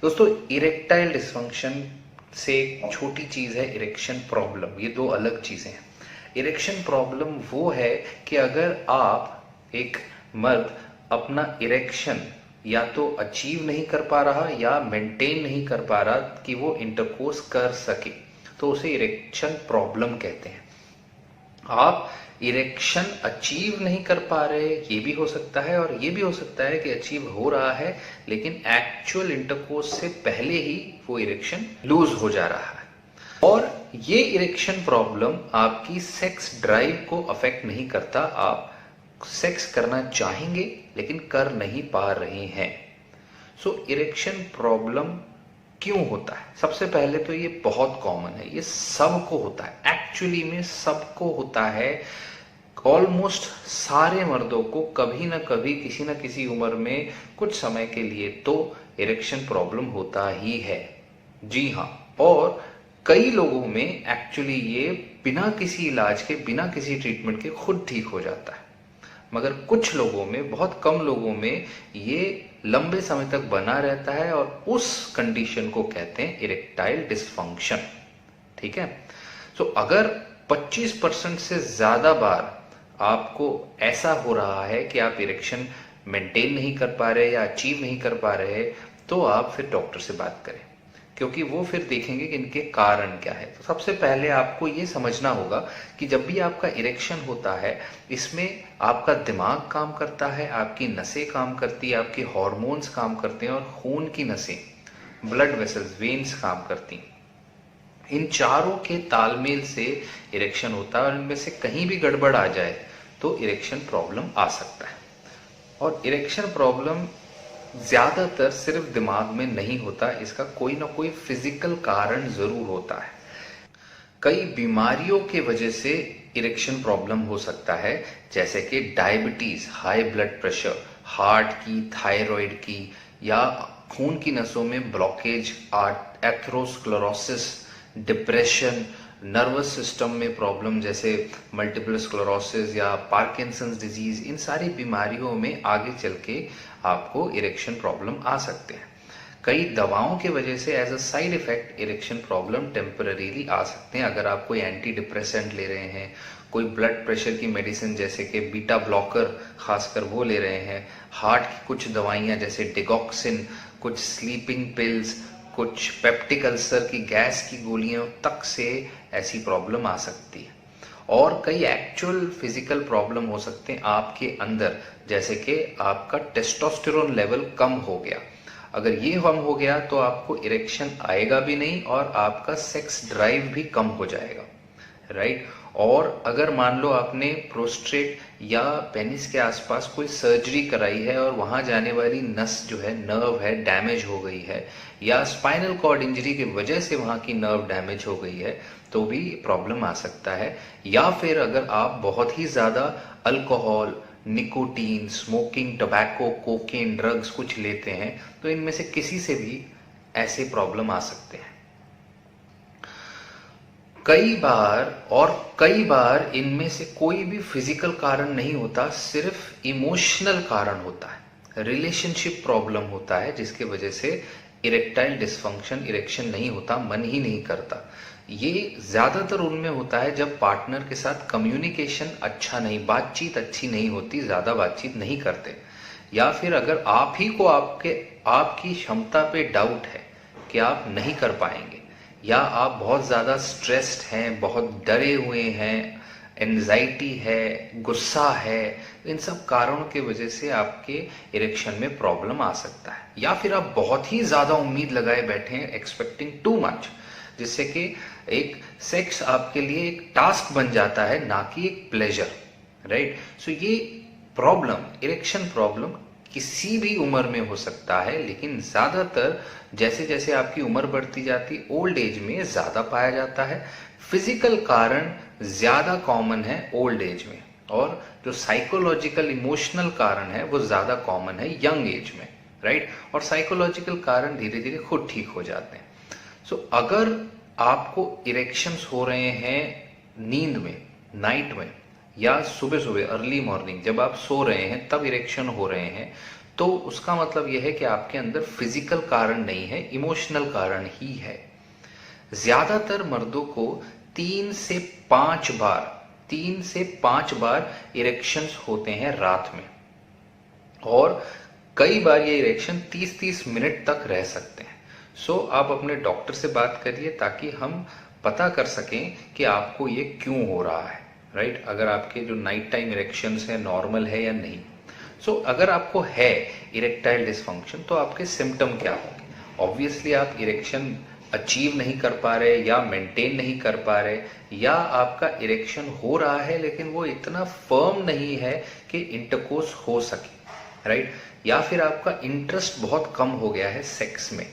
दोस्तों, erectile dysfunction से एक छोटी चीज है इरेक्शन प्रॉब्लम। ये दो अलग चीजें हैं। इरेक्शन प्रॉब्लम वो है कि अगर आप एक मर्द अपना इरेक्शन या तो अचीव नहीं कर पा रहा या मेंटेन नहीं कर पा रहा कि वो इंटरकोर्स कर सके, तो उसे इरेक्शन प्रॉब्लम कहते हैं। आप इरेक्शन अचीव नहीं कर पा रहे, ये भी हो सकता है, और ये भी हो सकता है कि अचीव हो रहा है लेकिन एक्चुअल इंटरकोर्स से पहले ही वो इरेक्शन लूज हो जा रहा है। और ये इरेक्शन प्रॉब्लम आपकी सेक्स ड्राइव को अफेक्ट नहीं करता। आप सेक्स करना चाहेंगे लेकिन कर नहीं पा रहे हैं। सो इरेक्शन प्रॉब्लम क्यों होता है? सबसे पहले तो ये बहुत कॉमन है, ये सबको होता है। एक्चुअली में सबको होता है। ऑलमोस्ट सारे मर्दों को कभी ना कभी किसी ना किसी उम्र में कुछ समय के लिए तो इरेक्शन प्रॉब्लम होता ही है। जी हाँ, और कई लोगों में एक्चुअली ये बिना किसी इलाज के, बिना किसी ट्रीटमेंट के खुद ठीक हो जाता है। मगर कुछ लोगों में, बहुत कम लोगों में ये लंबे समय तक बना रहता है और उस कंडीशन को कहते हैं इरेक्टाइल डिसफंक्शन। ठीक है। सो अगर 25% से ज्यादा बार आपको ऐसा हो रहा है कि आप इरेक्शन मेंटेन नहीं कर पा रहे या अचीव नहीं कर पा रहे, तो आप फिर डॉक्टर से बात करें, क्योंकि वो फिर देखेंगे कि इनके कारण क्या है। तो सबसे पहले आपको ये समझना होगा कि जब भी आपका इरेक्शन होता है, इसमें आपका दिमाग काम करता है, आपकी नसें काम करती है, आपके हार्मोन्स काम करते हैं और खून की नसें, ब्लड वेसल्स, वेन्स काम करती हैं। इन चारों के तालमेल से इरेक्शन होता है और इनमें से कहीं भी गड़बड़ आ जाए तो इरेक्शन प्रॉब्लम आ सकता है। और इरेक्शन प्रॉब्लम ज्यादातर सिर्फ दिमाग में नहीं होता, इसका कोई ना कोई फिजिकल कारण जरूर होता है। कई बीमारियों के वजह से इरेक्शन प्रॉब्लम हो सकता है, जैसे कि diabetes, high blood pressure, heart की, थायराइड की, या खून की नसों में blockage, atherosclerosis, depression, nervous system में प्रॉब्लम जैसे मल्टीपल स्क्लेरोसिस या पार्किंसंस डिजीज। इन सारी बीमारियों में आगे चल के आपको इरेक्शन प्रॉब्लम आ सकते हैं। कई दवाओं की वजह से as a side effect erection problem temporarily आ सकते हैं। अगर आप कोई एंटी डिप्रेसेंट ले रहे हैं, कोई ब्लड प्रेशर की मेडिसिन जैसे कि बीटा ब्लॉकर खासकर वो ले रहे हैं, हार्ट की कुछ दवाइयां जैसे डिगॉक्सिन, कुछ स्लीपिंग पिल्स, कुछ पेप्टिक अल्सर की गैस की गोलियों तक से ऐसी प्रॉब्लम आ सकती है। और कई एक्चुअल फिजिकल प्रॉब्लम हो सकते हैं आपके अंदर, जैसे कि आपका टेस्टोस्टेरोन लेवल कम हो गया। अगर ये कम हो गया तो आपको इरेक्शन आएगा भी नहीं और आपका सेक्स ड्राइव भी कम हो जाएगा, राइट। और अगर मान लो आपने प्रोस्टेट या पेनिस के आसपास कोई सर्जरी कराई है और वहां जाने वाली नस जो है, नर्व है, डैमेज हो गई है, या स्पाइनल कॉर्ड इंजरी की वजह से वहां की नर्व डैमेज हो गई है, तो भी प्रॉब्लम आ सकता है। या फिर अगर आप बहुत ही ज्यादा alcohol, nicotine, smoking, tobacco, cocaine, drugs कुछ लेते हैं, तो इनमें से किसी से भी ऐसे प्रॉब्लम आ सकते हैं। कई बार इनमें से कोई भी फिजिकल कारण नहीं होता, सिर्फ इमोशनल कारण होता है, रिलेशनशिप प्रॉब्लम होता है, जिसके वजह से इरेक्टाइल डिसफंक्शन, इरेक्शन नहीं होता, मन ही नहीं करता। ये ज्यादातर उनमें होता है जब पार्टनर के साथ कम्युनिकेशन अच्छा नहीं, बातचीत अच्छी नहीं होती, ज्यादा बातचीत नहीं करते, या फिर अगर आप ही को आपकी क्षमता पे डाउट है कि आप नहीं कर पाएंगे, या आप बहुत ज्यादा स्ट्रेस्ड हैं, बहुत डरे हुए हैं, एंजाइटी है, गुस्सा है, इन सब कारणों की वजह से आपके इरेक्शन में प्रॉब्लम आ सकता है। या फिर आप बहुत ही ज्यादा उम्मीद लगाए बैठे हैं, एक्सपेक्टिंग टू मच, जिससे कि एक सेक्स आपके लिए एक टास्क बन जाता है, ना कि एक प्लेजर, राइट। सो ये प्रॉब्लम, इरेक्शन प्रॉब्लम किसी भी उम्र में हो सकता है, लेकिन ज्यादातर जैसे जैसे आपकी उम्र बढ़ती जाती, ओल्ड एज में ज्यादा पाया जाता है। फिजिकल कारण ज्यादा कॉमन है ओल्ड एज में, और जो साइकोलॉजिकल इमोशनल कारण है वो ज्यादा कॉमन है यंग एज में, राइट। और साइकोलॉजिकल कारण धीरे धीरे खुद ठीक हो जाते हैं। सो अगर आपको इरेक्शंस हो रहे हैं नींद में, नाइट में, या सुबह सुबह अर्ली मॉर्निंग जब आप सो रहे हैं तब इरेक्शन हो रहे हैं, तो उसका मतलब यह है कि आपके अंदर फिजिकल कारण नहीं है, इमोशनल कारण ही है। ज्यादातर मर्दों को 3 से 5 बार इरेक्शंस होते हैं रात में, और कई बार ये इरेक्शन 30-30 मिनट तक रह सकते हैं। सो आप अपने डॉक्टर से बात करिए ताकि हम पता कर सकें कि आपको ये क्यों हो रहा है, राइट। अगर आपके जो नाइट टाइम इरेक्शंस है नॉर्मल है या नहीं। सो अगर आपको है इरेक्टाइल डिसफंक्शन तो आपके सिम्टम क्या होंगे? ऑब्वियसली आप इरेक्शन अचीव नहीं कर पा रहे या मेंटेन नहीं कर पा रहे, या आपका इरेक्शन हो रहा है लेकिन वो इतना फर्म नहीं है कि इंटरकोर्स हो सके, राइट। या फिर आपका इंटरेस्ट बहुत कम हो गया है सेक्स में,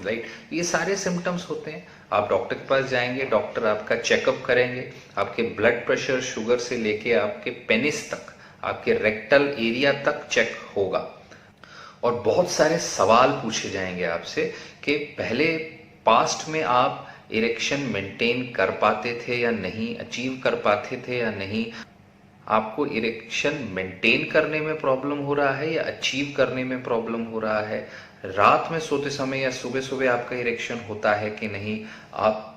राइट। ये सारे सिम्टम्स होते हैं। आप डॉक्टर के पास जाएंगे, डॉक्टर आपका चेकअप करेंगे, आपके ब्लड प्रेशर, शुगर से लेके आपके पेनिस तक, आपके रेक्टल एरिया तक चेक होगा, और बहुत सारे सवाल पूछे जाएंगे आपसे कि पहले पास्ट में आप इरेक्शन मेंटेन कर पाते थे या नहीं, अचीव कर पाते थे या नहीं, आपको इरेक्शन मेंटेन करने में प्रॉब्लम हो रहा है या अचीव करने में प्रॉब्लम हो रहा है, रात में सोते समय या सुबह सुबह आपका इरेक्शन होता है कि नहीं, आप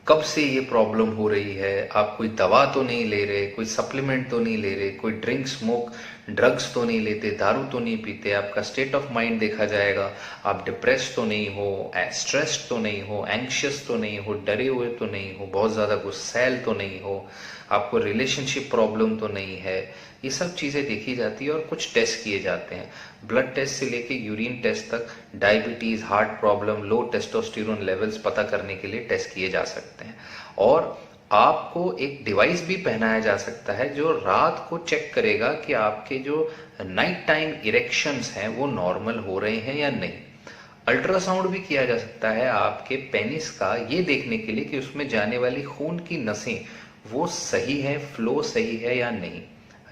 कब से ये प्रॉब्लम हो रही है, आप कोई दवा तो नहीं ले रहे, कोई सप्लीमेंट तो नहीं ले रहे, कोई ड्रिंक स्मोक ड्रग्स तो नहीं लेते, दारू तो नहीं पीते, आपका स्टेट ऑफ माइंड देखा जाएगा, आप डिप्रेस तो नहीं हो, स्ट्रेस्ड तो नहीं हो, एंग्शियस तो नहीं हो, डरे हुए तो नहीं हो, बहुत ज़्यादा गुस्सैल तो नहीं हो, आपको रिलेशनशिप प्रॉब्लम तो नहीं है। ये सब चीज़ें देखी जाती है और कुछ टेस्ट किए जाते हैं, ब्लड टेस्ट से लेके यूरिन टेस्ट तक, डायबिटीज़, हार्ट प्रॉब्लम, लो टेस्टोस्टेरोन लेवल्स पता करने के लिए टेस्ट किए जा सकते हैं। और आपको एक डिवाइस भी पहनाया जा सकता है जो रात को चेक करेगा कि आपके जो नाइट टाइम इरेक्शंस हैं वो नॉर्मल हो रहे हैं या नहीं। अल्ट्रासाउंड भी किया जा सकता है आपके पेनिस का, ये देखने के लिए कि उसमें जाने वाली खून की नसें वो सही है, फ्लो सही है या नहीं।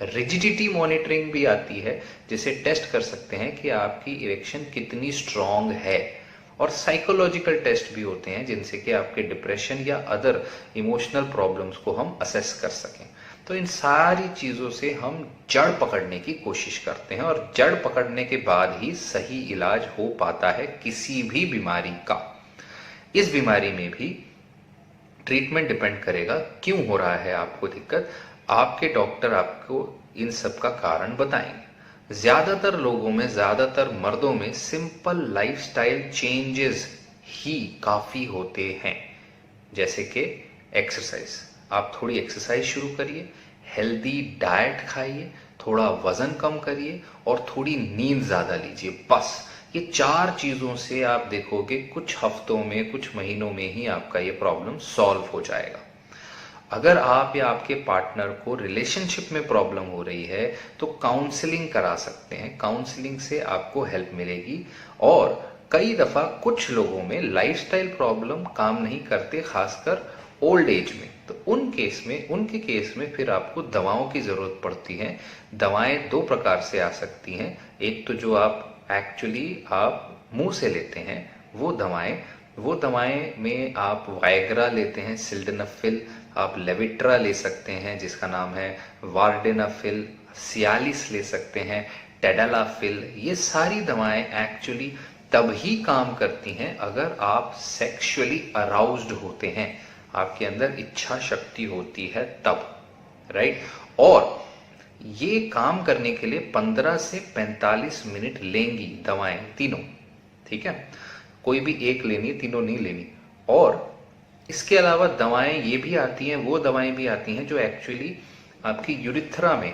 रिजिडिटी मॉनिटरिंग भी आती है जिसे टेस्ट कर सकते हैं कि आपकी इरेक्शन कितनी स्ट्रांग है। और साइकोलॉजिकल टेस्ट भी होते हैं जिनसे कि आपके डिप्रेशन या अदर इमोशनल प्रॉब्लम्स को हम असेस कर सकें। तो इन सारी चीज़ों से हम जड़ पकड़ने की कोशिश करते हैं, और जड़ पकड़ने के बाद ही सही इलाज हो पाता है किसी भी बीमारी का। इस बीमारी में भी ट्रीटमेंट डिपेंड करेगा क्यों हो रहा है आपको दिक्कत, आपके डॉक्टर आपको इन सब का कारण बताएंगे। ज्यादातर लोगों में, ज्यादातर मर्दों में सिंपल लाइफस्टाइल चेंजेस ही काफी होते हैं, जैसे कि एक्सरसाइज। आप थोड़ी एक्सरसाइज शुरू करिए, हेल्दी डाइट खाइए, थोड़ा वजन कम करिए और थोड़ी नींद ज्यादा लीजिए। बस ये 4 चीजों से आप देखोगे कुछ हफ्तों में, कुछ महीनों में ही आपका ये प्रॉब्लम सॉल्व हो जाएगा। अगर आप या आपके पार्टनर को रिलेशनशिप में प्रॉब्लम हो रही है तो काउंसलिंग करा सकते हैं, काउंसलिंग से आपको हेल्प मिलेगी। और कई दफा कुछ लोगों में लाइफस्टाइल प्रॉब्लम काम नहीं करते, खासकर ओल्ड एज में, तो उनके केस में फिर आपको दवाओं की जरूरत पड़ती है। दवाएं 2 प्रकार से आ सकती हैं, एक तो जो आप मुंह से लेते हैं वो दवाएं में आप वायग्रा लेते हैं, सिल्डेनाफिल, आप लेविट्रा ले सकते हैं जिसका नाम है वार्डेनाफिल, सियालिस ले सकते हैं, टेडालाफिल। ये सारी दवाएं एक्चुअली तब ही काम करती हैं अगर आप सेक्सुअली अराउज्ड होते हैं, आपके अंदर इच्छा शक्ति होती है तब, राइट। और ये काम करने के लिए 15 से 45 मिनट लेंगी दवाएं तीनों, ठीक है। कोई भी एक लेनी है, तीनों नहीं लेनी। और इसके अलावा दवाएं ये भी आती हैं, वो दवाएं भी आती हैं जो एक्चुअली आपकी यूरिथ्रा में,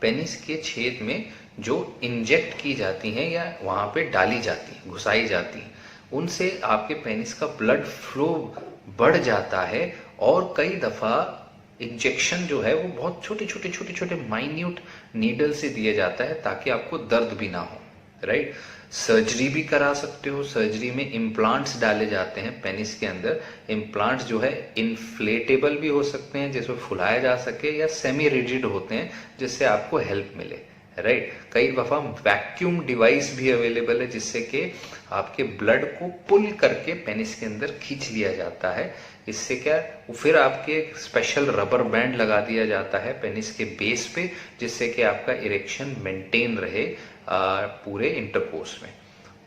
पेनिस के छेद में जो इंजेक्ट की जाती हैं या वहां पे डाली जाती हैं, घुसाई जाती हैं, उनसे आपके पेनिस का ब्लड फ्लो बढ़ जाता है। और कई दफा इंजेक्शन जो है वो बहुत छोटे माइन्यूट नीडल से दिया जाता है ताकि आपको दर्द भी ना हो, राइट। सर्जरी भी करा सकते हो, सर्जरी में इम्प्लांट्स डाले जाते हैं पेनिस के अंदर। इम्प्लांट्स जो है इन्फ्लेटेबल भी हो सकते हैं जिसमें फुलाया जा सके, या सेमी रिजिड होते हैं जिससे आपको हेल्प मिले, राइट। कई दफा वैक्यूम डिवाइस भी अवेलेबल है जिससे कि आपके ब्लड को पुल करके पेनिस के अंदर खींच लिया जाता है। इससे क्या, फिर आपके स्पेशल रबर बैंड लगा दिया जाता है पेनिस के बेस पे, जिससे कि आपका इरेक्शन मेंटेन रहे पूरे इंटरकोर्स में।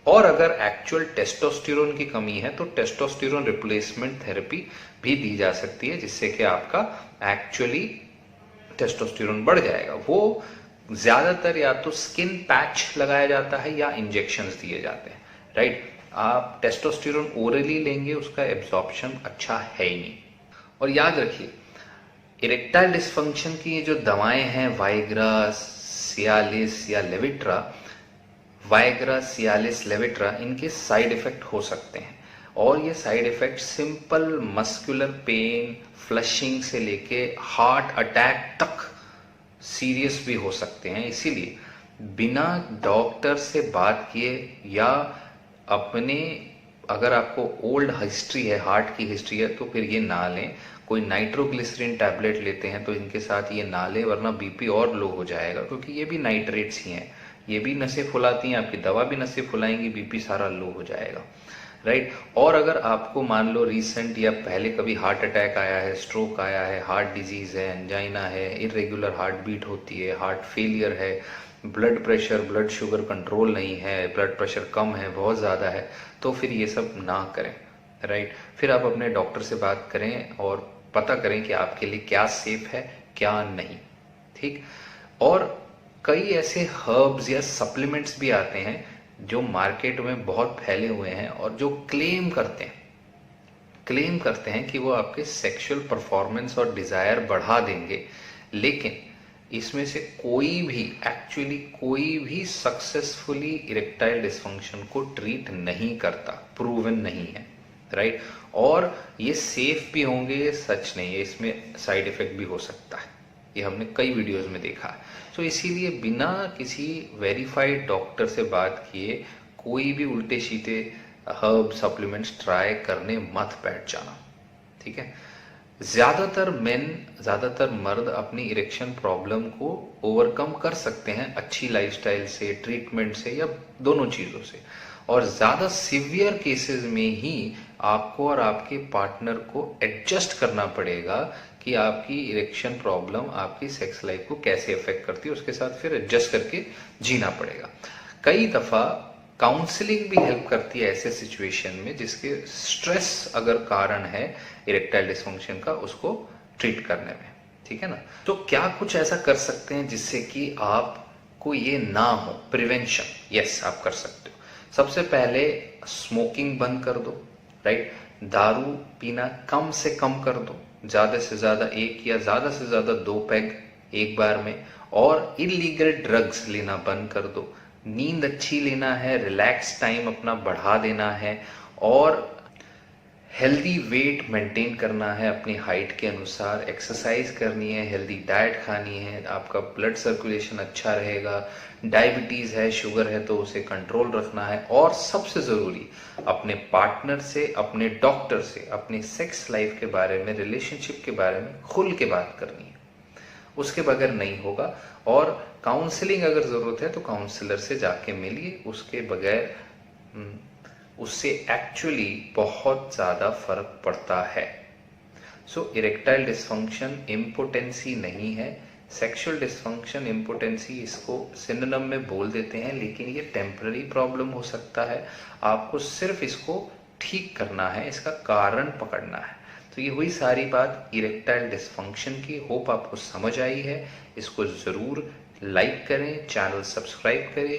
और अगर एक्चुअल टेस्टोस्टेरोन की कमी है तो टेस्टोस्टेरोन रिप्लेसमेंट थेरेपी भी दी जा सकती है, जिससे कि आपका एक्चुअली टेस्टोस्टेरोन बढ़ जाएगा। वो ज्यादातर या तो स्किन पैच लगाया जाता है या इंजेक्शंस दिए जाते हैं, राइट। आप टेस्टोस्टेरोन ओरली लेंगे, उसका एब्जॉर्प्शन अच्छा है ही नहीं। और याद रखिए, इरेक्टाइल डिस्फंक्शन की ये जो दवाएं हैं, वाइग्रा, सियालिस या लेविट्रा, इनके साइड इफेक्ट हो सकते हैं। और ये side effect simple muscular pain, flushing से लेके हार्ट अटैक तक सीरियस भी हो सकते हैं। इसीलिए बिना डॉक्टर से बात किए या अपने, अगर आपको ओल्ड हिस्ट्री है, हार्ट की हिस्ट्री है, तो फिर ये ना लें। कोई नाइट्रोग्लिसरीन टैबलेट लेते हैं तो इनके साथ ये ना लें, वरना बीपी और लो हो जाएगा, क्योंकि ये भी नाइट्रेट्स ही हैं। ये भी नसें फुलाती हैं, आपकी दवा भी नसें फुलाएंगी, बीपी सारा लो हो जाएगा, राइट। और अगर आपको मान लो रिसेंट या पहले कभी हार्ट अटैक आया है, स्ट्रोक आया है, हार्ट डिजीज है, एंजाइना है, इरेगुलर हार्ट बीट होती है, हार्ट फेलियर है, blood pressure, blood sugar control नहीं है, ब्लड प्रेशर कम है, बहुत ज़्यादा है, तो फिर ये सब ना करें, राइट। फिर आप अपने डॉक्टर से बात करें और पता करें कि आपके लिए क्या सेफ है, क्या नहीं, ठीक। और कई ऐसे हर्ब्स या सप्लीमेंट्स भी आते हैं जो मार्केट में बहुत फैले हुए हैं और जो क्लेम करते हैं कि वो आपके सेक्सुअल परफॉर्मेंस और डिजायर बढ़ा देंगे, लेकिन इसमें से कोई भी सक्सेसफुली इरेक्टाइल डिस्फंक्शन को ट्रीट नहीं करता, प्रूवन नहीं है, राइट। और ये सेफ भी होंगे, सच नहीं है, इसमें साइड इफेक्ट भी हो सकता है, ये हमने कई वीडियोस में देखा है। तो इसीलिए बिना किसी वेरीफाइड डॉक्टर से बात किए कोई भी उल्टे सीधे हर्ब सप्लीमेंट्स ट्राई करने मत बैठ जाना, ठीक है। ज्यादातर मर्द अपनी इरेक्शन प्रॉब्लम को ओवरकम कर सकते हैं अच्छी लाइफस्टाइल से, ट्रीटमेंट से, या दोनों चीजों से। और ज्यादा सीवियर केसेस में ही आपको और आपके पार्टनर को एडजस्ट करना पड़ेगा कि आपकी इरेक्शन प्रॉब्लम आपकी सेक्स लाइफ को कैसे अफेक्ट करती है, उसके साथ फिर एडजस्ट करके जीना पड़ेगा। कई दफा काउंसलिंग भी हेल्प करती है ऐसे सिचुएशन में, जिसके स्ट्रेस अगर कारण है इरेक्टाइल डिस्फंक्शन का, उसको ट्रीट करने में, ठीक है ना। तो क्या कुछ ऐसा कर सकते हैं जिससे कि आपको ये ना हो, प्रिवेंशन? यस, आप कर सकते हो। सबसे पहले स्मोकिंग बंद कर दो, राइट। दारू पीना कम से कम कर दो, ज्यादा से ज्यादा 1 या ज्यादा से ज्यादा 2 पैग एक बार में। और इलीगल ड्रग्स लेना बंद कर दो। नींद अच्छी लेना है, रिलैक्स टाइम अपना बढ़ा देना है, और हेल्दी वेट मेंटेन करना है अपनी हाइट के अनुसार, एक्सरसाइज करनी है, हेल्दी डाइट खानी है, आपका ब्लड सर्कुलेशन अच्छा रहेगा। डायबिटीज है, शुगर है, तो उसे कंट्रोल रखना है। और सबसे जरूरी, अपने पार्टनर से, अपने डॉक्टर से अपनी सेक्स लाइफ के बारे में, रिलेशनशिप के बारे में खुल के बात करनी है, उसके बगैर नहीं होगा। और काउंसलिंग अगर जरूरत है तो काउंसलर से जाके मिलिए, उसके बगैर उससे एक्चुअली बहुत ज्यादा फर्क पड़ता है। सो इरेक्टाइल डिस्फंक्शन इम्पोटेंसी नहीं है, सेक्सुअल डिस्फंक्शन इम्पोटेंसी इसको सिनोनिम में बोल देते हैं, लेकिन ये टेम्पररी प्रॉब्लम हो सकता है। आपको सिर्फ इसको ठीक करना है, इसका कारण पकड़ना है। तो ये हुई सारी बात इरेक्टाइल डिस्फंक्शन की। होप आपको समझ आई है। इसको जरूर लाइक करें, चैनल सब्सक्राइब करें।